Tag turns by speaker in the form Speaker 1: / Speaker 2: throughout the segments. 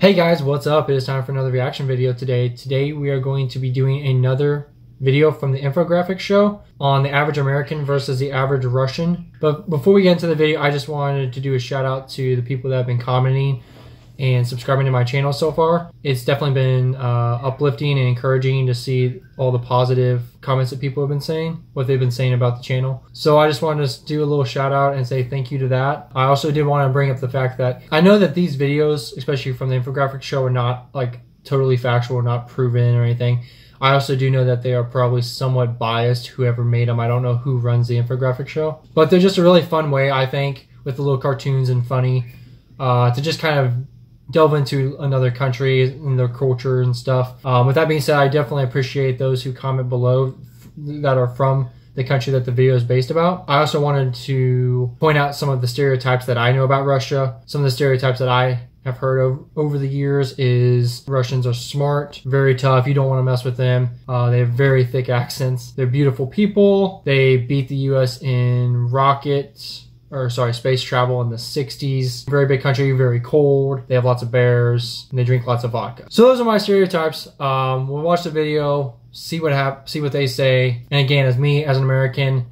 Speaker 1: Hey guys, what's up? It is time for another reaction video today. Today we are going to be doing another video from the infographic show on the average American versus the average Russian. But before we get into the video, I just wanted to do a shout out to the people that have been commenting and subscribing to my channel so far. It's definitely been uplifting and encouraging to see all the positive comments that people have been saying, what they've been saying about the channel. So I just wanted to do a little shout out and say thank you to that. I also did want to bring up the fact that I know that these videos, especially from the infographic show, are not like totally factual, not proven or anything. I also do know that they are probably somewhat biased, whoever made them. I don't know who runs the infographic show, but they're just a really fun way, I think, with the little cartoons and funny, to just kind of delve into another country and their culture and stuff. With that being said, I definitely appreciate those who comment below that are from the country that the video is based about. I also wanted to point out some of the stereotypes that I know about Russia. Some of the stereotypes that I have heard of over the years is Russians are smart, very tough, you don't want to mess with them. They have very thick accents. They're beautiful people. They beat the US in space travel in the 60s. Very big country, very cold. They have lots of bears, and they drink lots of vodka. So those are my stereotypes. We'll watch the video, see what they say. And again, as an American,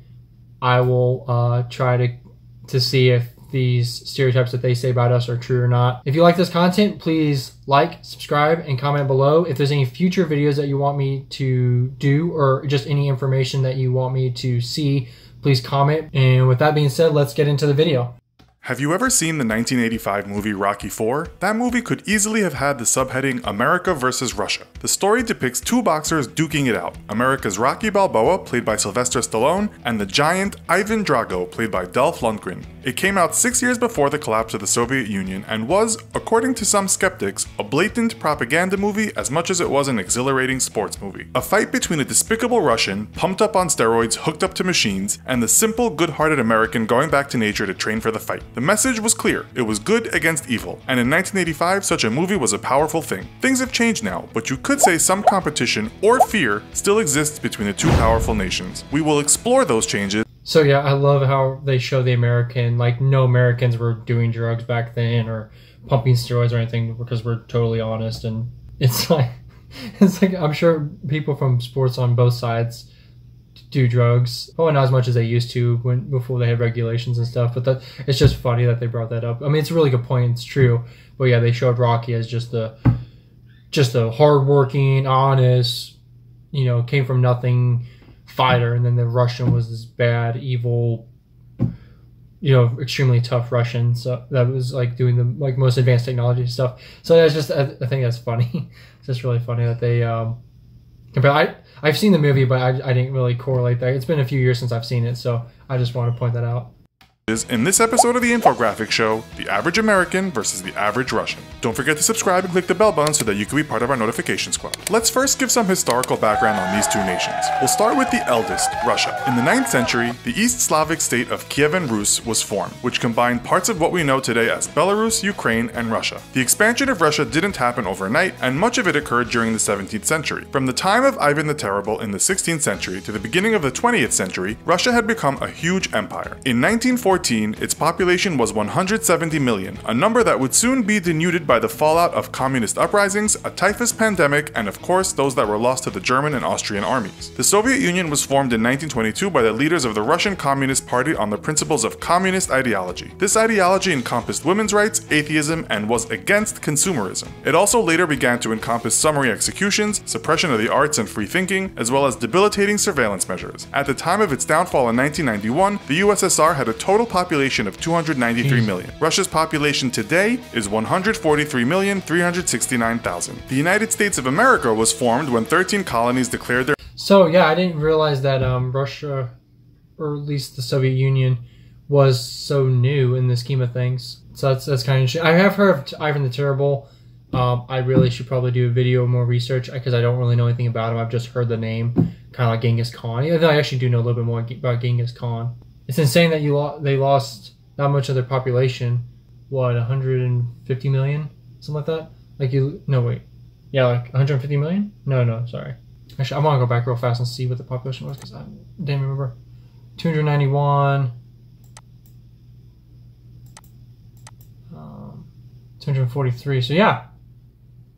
Speaker 1: I will try to see if these stereotypes that they say about us are true or not. If you like this content, please like, subscribe, and comment below. If there's any future videos that you want me to do, or just any information that you want me to see, please comment. And with that being said, let's get into the video.
Speaker 2: Have you ever seen the 1985 movie Rocky IV? That movie could easily have had the subheading America vs. Russia. The story depicts two boxers duking it out, America's Rocky Balboa, played by Sylvester Stallone, and the giant Ivan Drago, played by Dolph Lundgren. It came out 6 years before the collapse of the Soviet Union and was, according to some skeptics, a blatant propaganda movie as much as it was an exhilarating sports movie. A fight between a despicable Russian, pumped up on steroids, hooked up to machines, and the simple, good-hearted American going back to nature to train for the fight. The message was clear. It was good against evil, and in 1985, such a movie was a powerful thing. Things have changed now, but you could say some competition or fear still exists between the two powerful nations. We will explore those changes.
Speaker 1: So yeah, I love how they show the American, like no Americans were doing drugs back then or pumping steroids or anything, because we're totally honest. And it's like I'm sure people from sports on both sides do drugs. Probably not as much as they used to before they had regulations and stuff, but it's just funny that they brought that up. I mean, it's a really good point, it's true. But yeah, they showed Rocky as just a hardworking, honest, came from nothing fighter, and then the Russian was this bad, evil, extremely tough Russian. So that was like doing the most advanced technology stuff. So that's just, I think that's funny. It's just really funny that they compare. I've seen the movie, but I didn't really correlate that. It's been a few years since I've seen it, so I just want to point that out.
Speaker 2: In this episode of the infographic show, the average American versus the average Russian. Don't forget to subscribe and click the bell button so that you can be part of our notification squad. Let's first give some historical background on these two nations. We'll start with the eldest, Russia. In the 9th century, the East Slavic state of Kievan Rus was formed, which combined parts of what we know today as Belarus, Ukraine, and Russia. The expansion of Russia didn't happen overnight, and much of it occurred during the 17th century. From the time of Ivan the Terrible in the 16th century to the beginning of the 20th century, Russia had become a huge empire. In 1914, its population was 170 million, a number that would soon be denuded by the fallout of communist uprisings, a typhus pandemic, and of course those that were lost to the German and Austrian armies. The Soviet Union was formed in 1922 by the leaders of the Russian Communist Party on the principles of communist ideology. This ideology encompassed women's rights, atheism, and was against consumerism. It also later began to encompass summary executions, suppression of the arts and free thinking, as well as debilitating surveillance measures. At the time of its downfall in 1991, the USSR had a total population of 293 million. Russia's population today is 143,369,000. The United States of America was formed when 13 colonies declared their...
Speaker 1: So yeah, I didn't realize that Russia, or at least the Soviet Union, was so new in the scheme of things. So that's kind of interesting. I have heard of Ivan the Terrible. I really should probably do a video, more research, because I don't really know anything about him. I've just heard the name, kind of like Genghis Khan. I actually do know a little bit more about Genghis Khan. It's insane that they lost that much of their population. What, 150 million? Something like that? No, wait. Yeah, like 150 million? No, sorry. Actually, I want to go back real fast and see what the population was, because I didn't remember. 291. 243. So yeah,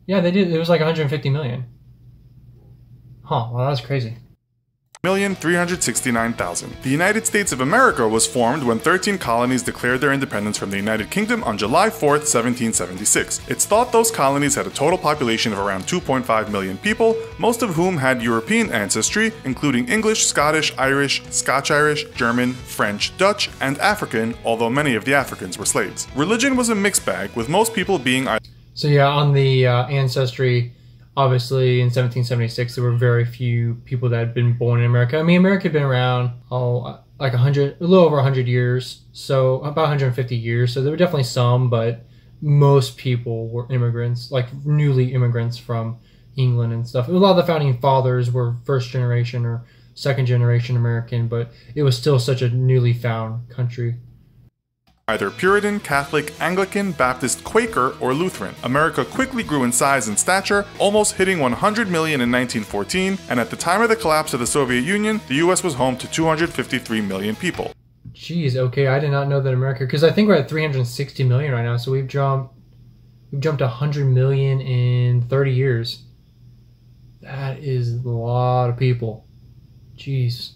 Speaker 1: Yeah, they did. It was like 150 million. Huh, well, that's crazy.
Speaker 2: 1,369,000. The United States of America was formed when 13 colonies declared their independence from the United Kingdom on July 4th, 1776. It's thought those colonies had a total population of around 2.5 million people, most of whom had European ancestry, including English, Scottish, Irish, Scotch-Irish, German, French, Dutch, and African, although many of the Africans were slaves. Religion was a mixed bag, with most people being...
Speaker 1: So yeah, on the ancestry, obviously in 1776 there were very few people that had been born in America. I mean, America had been around like a little over 100 years, so about 150 years. So there were definitely some, but most people were immigrants, like newly immigrants from England and stuff. A lot of the founding fathers were first generation or second generation American, but it was still such a newly found country.
Speaker 2: Either Puritan, Catholic, Anglican, Baptist, Quaker, or Lutheran. America quickly grew in size and stature, almost hitting 100 million in 1914, and at the time of the collapse of the Soviet Union, the US was home to 253 million people.
Speaker 1: Jeez, okay, I did not know that America, because I think we're at 360 million right now, so we've jumped 100 million in 30 years. That is a lot of people. Jeez.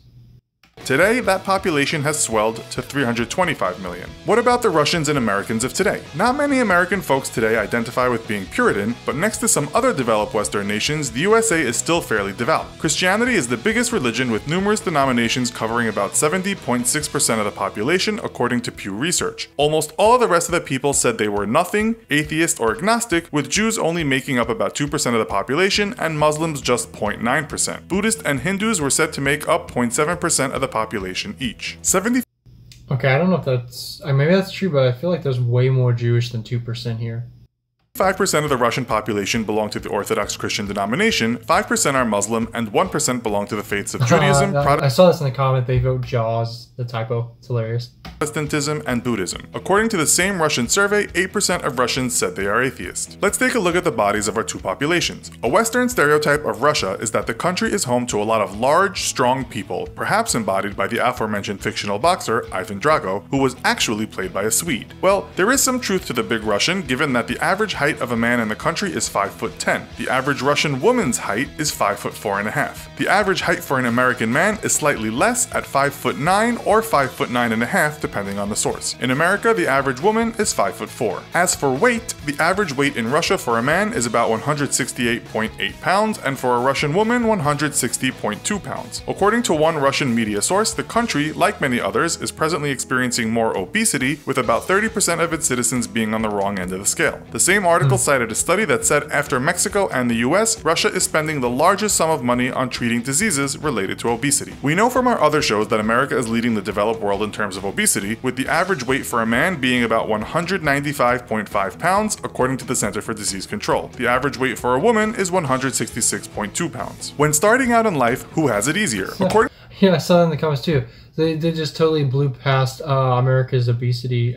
Speaker 2: Today, that population has swelled to 325 million. What about the Russians and Americans of today? Not many American folks today identify with being Puritan, but next to some other developed Western nations, the USA is still fairly devout. Christianity is the biggest religion with numerous denominations covering about 70.6% of the population, according to Pew Research. Almost all of the rest of the people said they were nothing, atheist, or agnostic, with Jews only making up about 2% of the population and Muslims just 0.9%. Buddhists and Hindus were said to make up 0.7% of the population each.
Speaker 1: Okay, I don't know if that's... maybe that's true, but I feel like there's way more Jewish than 2% here.
Speaker 2: 5% of the Russian population belong to the Orthodox Christian denomination, 5% are Muslim, and 1% belong to the faiths of Judaism,
Speaker 1: I saw this in the comment, they vote Jaws, the typo. It's hilarious.
Speaker 2: Protestantism, and Buddhism. According to the same Russian survey, 8% of Russians said they are atheist. Let's take a look at the bodies of our two populations. A Western stereotype of Russia is that the country is home to a lot of large, strong people, perhaps embodied by the aforementioned fictional boxer, Ivan Drago, who was actually played by a Swede. Well, there is some truth to the Big Russian, given that the average height of a man in the country is 5'10". The average Russian woman's height is 5'4.5". The average height for an American man is slightly less at 5'9" or 5'9.5", depending on the source. In America, the average woman is 5'4". As for weight, the average weight in Russia for a man is about 168.8 pounds, and for a Russian woman, 160.2 pounds. According to one Russian media source, the country, like many others, is presently experiencing more obesity, with about 30% of its citizens being on the wrong end of the scale. The same article cited a study that said after Mexico and the US, Russia is spending the largest sum of money on treating diseases related to obesity. We know from our other shows that America is leading the developed world in terms of obesity, with the average weight for a man being about 195.5 pounds, according to the Center for Disease Control. The average weight for a woman is 166.2 pounds. When starting out in life, who has it easier?
Speaker 1: Yeah, I saw that in the comments too. They just totally blew past America's obesity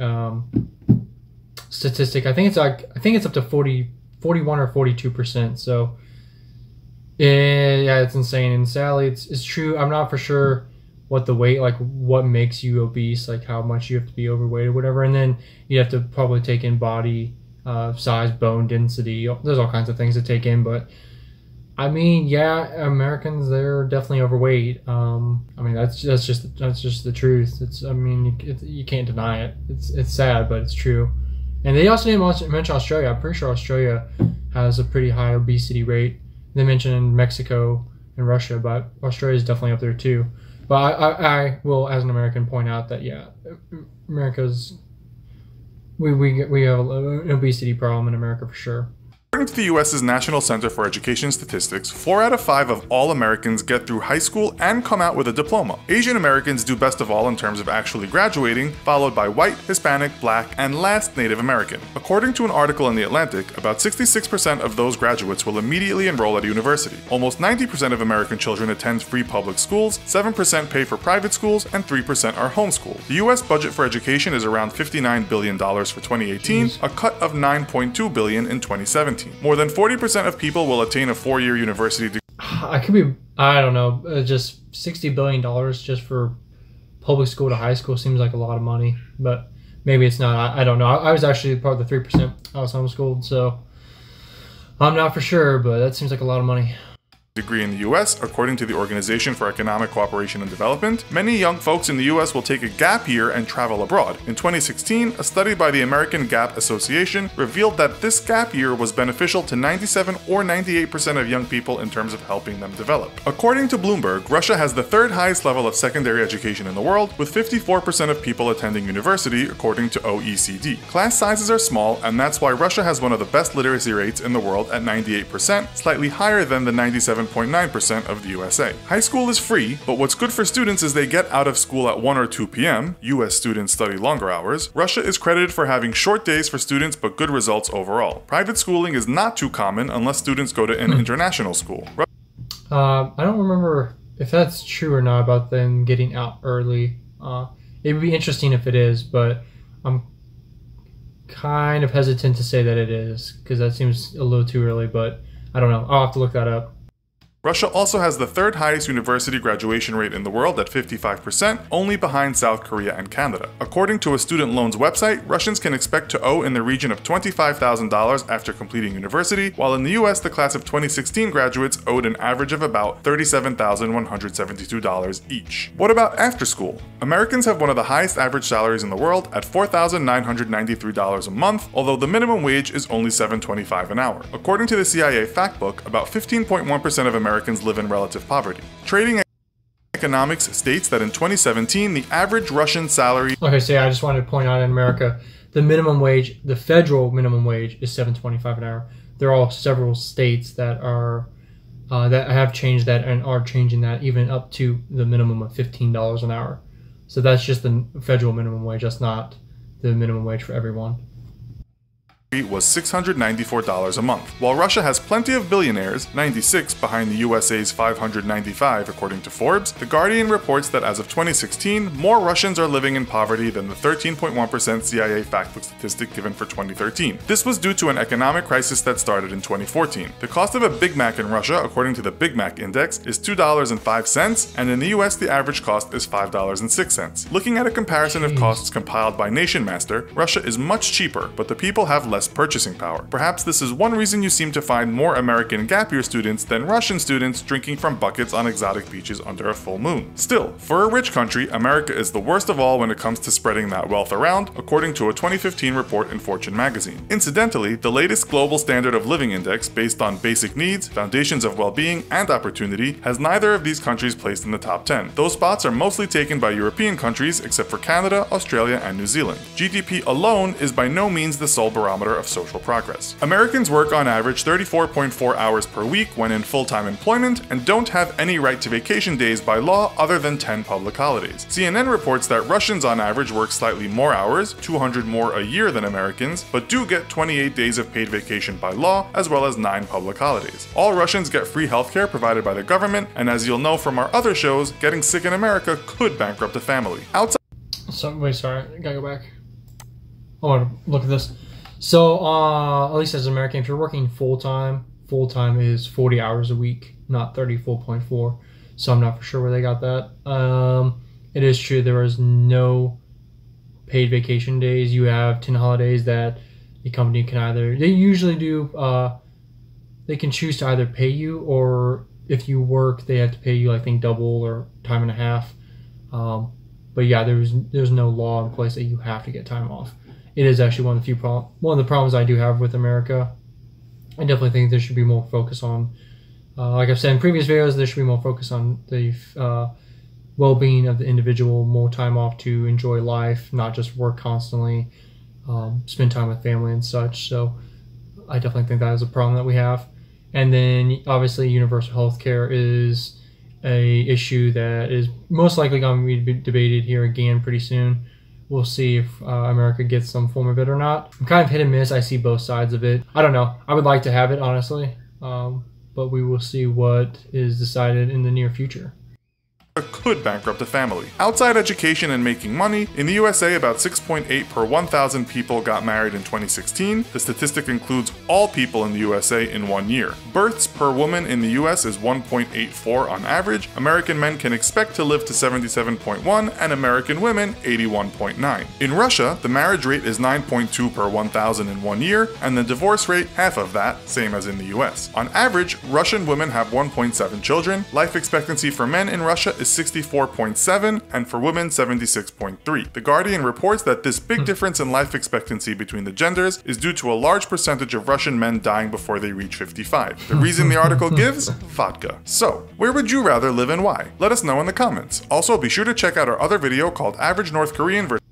Speaker 1: statistic. I think it's up to 41 or 42%. So yeah, it's insane. And sadly, it's true. I'm not for sure what the weight, like what makes you obese, like how much you have to be overweight or whatever. And then you have to probably take in body size, bone density. There's all kinds of things to take in, but I mean, yeah, Americans, they're definitely overweight. I mean, that's just the truth. You can't deny it. It's sad, but it's true. And they also didn't mention Australia. I'm pretty sure Australia has a pretty high obesity rate. They mentioned Mexico and Russia, but Australia is definitely up there too. But I will, as an American, point out that yeah, America's we have an obesity problem in America for sure.
Speaker 2: According to the U.S.'s National Center for Education Statistics, 4 out of 5 of all Americans get through high school and come out with a diploma. Asian Americans do best of all in terms of actually graduating, followed by white, Hispanic, black, and last Native American. According to an article in The Atlantic, about 66% of those graduates will immediately enroll at a university. Almost 90% of American children attend free public schools, 7% pay for private schools, and 3% are homeschooled. The U.S. budget for education is around $59 billion for 2018, a cut of $9.2 billion in 2017. More than 40% of people will attain a 4-year university degree.
Speaker 1: I don't know, just $60 billion just for public school to high school seems like a lot of money, but maybe it's not. I don't know. I was actually part of the 3%. I was homeschooled, so I'm not for sure, but that seems like a lot of money.
Speaker 2: Degree in the US, according to the Organization for Economic Cooperation and Development, many young folks in the US will take a gap year and travel abroad. In 2016, a study by the American Gap Association revealed that this gap year was beneficial to 97 or 98% of young people in terms of helping them develop. According to Bloomberg, Russia has the third highest level of secondary education in the world, with 54% of people attending university, according to OECD. Class sizes are small, and that's why Russia has one of the best literacy rates in the world at 98%, slightly higher than the 97.9% of the USA. High school is free, but what's good for students is they get out of school at 1 or 2 p.m. US students study longer hours. Russia is credited for having short days for students but good results overall. Private schooling is not too common unless students go to an international school.
Speaker 1: I don't remember if that's true or not about them getting out early. It would be interesting if it is, but I'm kind of hesitant to say that it is because that seems a little too early, but I don't know. I'll have to look that up.
Speaker 2: Russia also has the third highest university graduation rate in the world at 55%, only behind South Korea and Canada. According to a student loans website, Russians can expect to owe in the region of $25,000 after completing university, while in the US, the class of 2016 graduates owed an average of about $37,172 each. What about after school? Americans have one of the highest average salaries in the world at $4,993 a month, although the minimum wage is only $7.25 an hour. According to the CIA Factbook, about 15.1% of Americans live in relative poverty. Trading Economics states that in 2017, the average Russian salary...
Speaker 1: Okay, so yeah, I just wanted to point out in America, the minimum wage, the federal minimum wage is $7.25 an hour. There are several states that are that have changed that and are changing that even up to the minimum of $15 an hour. So that's just the federal minimum wage. That's not the minimum wage for everyone.
Speaker 2: Was $694 a month. While Russia has plenty of billionaires, 96 behind the USA's 595 according to Forbes, The Guardian reports that as of 2016, more Russians are living in poverty than the 13.1% CIA Factbook statistic given for 2013. This was due to an economic crisis that started in 2014. The cost of a Big Mac in Russia, according to the Big Mac Index, is $2.05, and in the US the average cost is $5.06. Looking at a comparison of costs compiled by Nation Master, Russia is much cheaper, but the people have less purchasing power. Perhaps this is one reason you seem to find more American gap year students than Russian students drinking from buckets on exotic beaches under a full moon. Still, for a rich country, America is the worst of all when it comes to spreading that wealth around, according to a 2015 report in Fortune magazine. Incidentally, the latest global standard of living index based on basic needs, foundations of well-being, and opportunity has neither of these countries placed in the top 10. Those spots are mostly taken by European countries except for Canada, Australia, and New Zealand. GDP alone is by no means the sole barometer of social progress. Americans work on average 34.4 hours per week when in full-time employment and don't have any right to vacation days by law other than 10 public holidays. CNN reports that Russians on average work slightly more hours, 200 more a year than Americans, but do get 28 days of paid vacation by law as well as 9 public holidays. All Russians get free healthcare provided by the government, and as you'll know from our other shows, getting sick in America could bankrupt a family.
Speaker 1: Wait, sorry, I gotta go back. I want to look at this. So, at least as an American, if you're working full-time is 40 hours a week, not 34.4. So I'm not for sure where they got that. It is true there is no paid vacation days. You have 10 holidays that the company can they usually do, they can choose to either pay you, or if you work, they have to pay you, I think, double or time and a half. But yeah, there's no law in place that you have to get time off. It is actually one of the problems I do have with America. I definitely think there should be more focus on, like I've said in previous videos, there should be more focus on the well-being of the individual, more time off to enjoy life, not just work constantly, spend time with family and such. So I definitely think that is a problem that we have. And then obviously universal health care is a issue that is most likely going to be debated here again pretty soon. We'll see if America gets some form of it or not. I'm kind of hit and miss. I see both sides of it. I don't know. I would like to have it, honestly. But we will see what is decided in the near future.
Speaker 2: could bankrupt a family. Outside education and making money, in the USA about 6.8 per 1,000 people got married in 2016. The statistic includes all people in the USA in 1 year. Births per woman in the US is 1.84 on average. American men can expect to live to 77.1 and American women 81.9. In Russia, the marriage rate is 9.2 per 1,000 in 1 year, and the divorce rate half of that, same as in the US. On average, Russian women have 1.7 children. Life expectancy for men in Russia is 64.7 and for women 76.3. The Guardian reports that this big difference in life expectancy between the genders is due to a large percentage of Russian men dying before they reach 55. The reason the article gives? Vodka. So, where would you rather live and why? Let us know in the comments. Also, be sure to check out our other video called Average North Korean versus...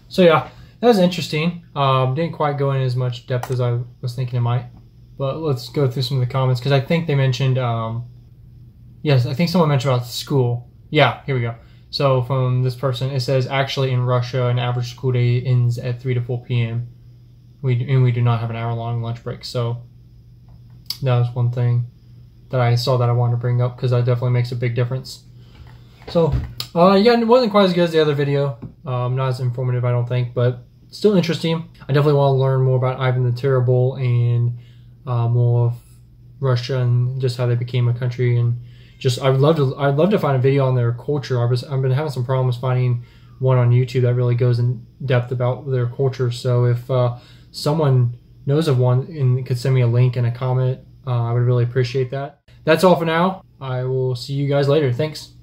Speaker 1: So yeah, that was interesting. Didn't quite go in as much depth as I was thinking it might. But let's go through some of the comments, because I think they mentioned... yes, I think someone mentioned about school. Yeah, here we go. So from this person, it says, actually in Russia, an average school day ends at 3 to 4 p.m. We do not have an hour-long lunch break. So that was one thing that I saw that I wanted to bring up, because that definitely makes a big difference. So, yeah, it wasn't quite as good as the other video. Not as informative, I don't think, but still interesting. I definitely want to learn more about Ivan the Terrible and more of Russia and just how they became a country, and just I'd love to find a video on their culture. I've been having some problems finding one on YouTube that really goes in depth about their culture. So if someone knows of one and could send me a link and a comment, I would really appreciate that. That's all for now. I will see you guys later. Thanks.